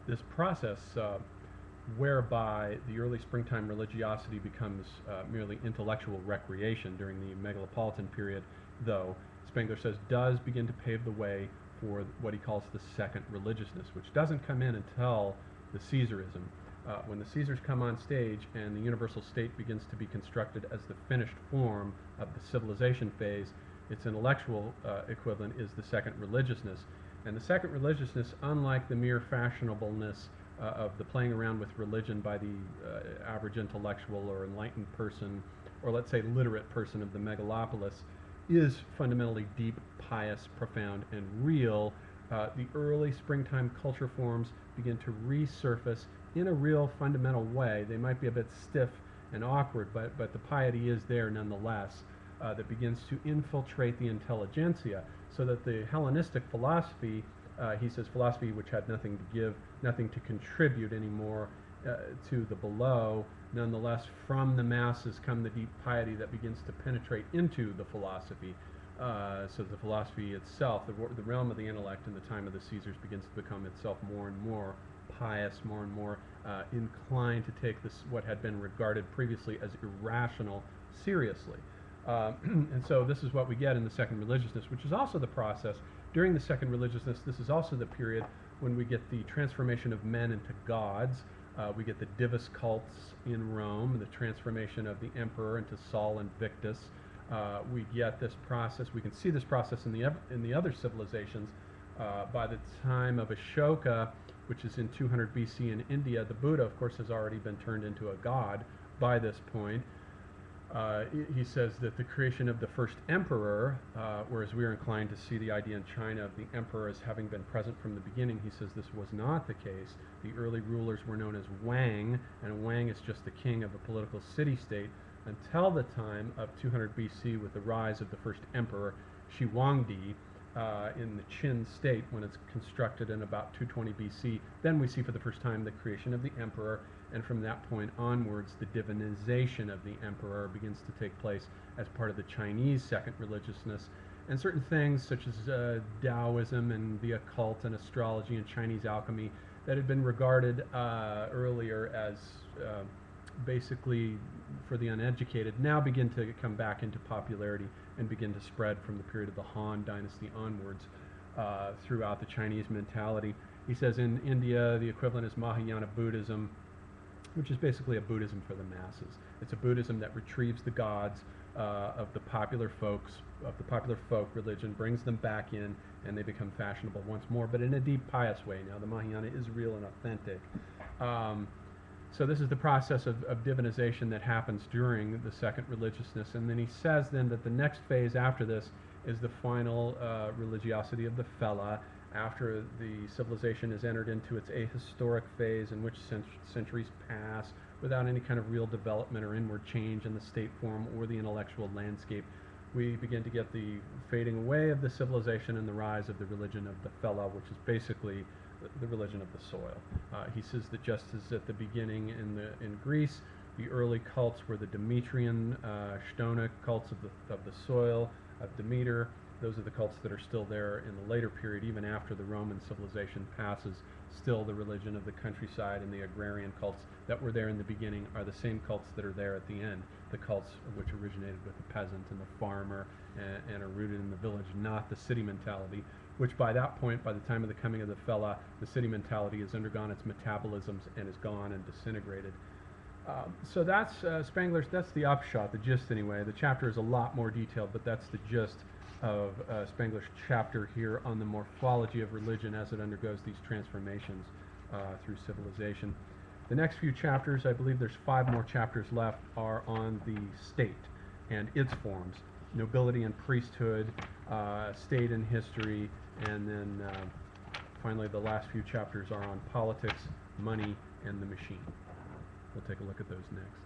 this process whereby the early springtime religiosity becomes merely intellectual recreation during the megalopolitan period, though, Spengler says, does begin to pave the way for what he calls the second religiousness, which doesn't come in until the Caesarism. When the Caesars come on stage and the universal state begins to be constructed as the finished form of the civilization phase, its intellectual equivalent is the second religiousness. And the second religiousness, unlike the mere fashionableness of the playing around with religion by the average intellectual or enlightened person, or let's say literate person of the megalopolis, is fundamentally deep, pious, profound, and real. The early springtime culture forms begin to resurface in a real fundamental way. They might be a bit stiff and awkward, but the piety is there nonetheless, that begins to infiltrate the intelligentsia, so that the Hellenistic philosophy, he says philosophy which had nothing to give, nothing to contribute anymore to the below, nonetheless from the masses come the deep piety that begins to penetrate into the philosophy. So the philosophy itself, the realm of the intellect in the time of the Caesars, begins to become itself more and more pious, more and more inclined to take this, what had been regarded previously as irrational, seriously. And so this is what we get in the second religiousness, which is also the process. During the second religiousness, this is also the period when we get the transformation of men into gods. We get the divus cults in Rome, the transformation of the emperor into Sol Invictus. We get this process, we can see this process in the other civilizations. By the time of Ashoka, which is in 200 BC in India, the Buddha, of course, has already been turned into a god by this point. He says that the creation of the first emperor, whereas we are inclined to see the idea in China of the emperor as having been present from the beginning, he says this was not the case. The early rulers were known as Wang, and Wang is just the king of a political city-state until the time of 200 BC with the rise of the first emperor, Shi Huangdi, in the Qin state, when it's constructed in about 220 BC. Then we see for the first time the creation of the emperor, and from that point onwards the divinization of the emperor begins to take place as part of the Chinese second religiousness. And certain things such as Taoism and the occult and astrology and Chinese alchemy that had been regarded earlier as basically for the uneducated now begin to come back into popularity and begin to spread from the period of the Han Dynasty onwards throughout the Chinese mentality. He says in India the equivalent is Mahayana Buddhism, which is basically a Buddhism for the masses. It's a Buddhism that retrieves the gods of the popular folk religion, brings them back in, and they become fashionable once more, but in a deep, pious way. Now, the Mahayana is real and authentic. So this is the process of divinization that happens during the second religiousness, and then he says then that the next phase after this is the final religiosity of the Fella, after the civilization has entered into its ahistoric phase in which centuries pass without any kind of real development or inward change in the state form or the intellectual landscape. We begin to get the fading away of the civilization and the rise of the religion of the Fella, which is basically the religion of the soil. He says that just as at the beginning in Greece, the early cults were the Demetrian, Stonic cults of the soil, of Demeter. Those are the cults that are still there in the later period, even after the Roman civilization passes. Still, the religion of the countryside and the agrarian cults that were there in the beginning are the same cults that are there at the end. The cults which originated with the peasant and the farmer and are rooted in the village, not the city mentality, which by that point, by the time of the coming of the Fella, the city mentality has undergone its metabolisms and is gone and disintegrated. So that's Spengler's, that's the upshot, the gist anyway. The chapter is a lot more detailed, but that's the gist of Spengler's chapter here on the morphology of religion as it undergoes these transformations through civilization. The next few chapters, I believe there's 5 more chapters left, are on the state and its forms, nobility and priesthood, state and history, and then finally the last few chapters are on politics, money, and the machine. We'll take a look at those next.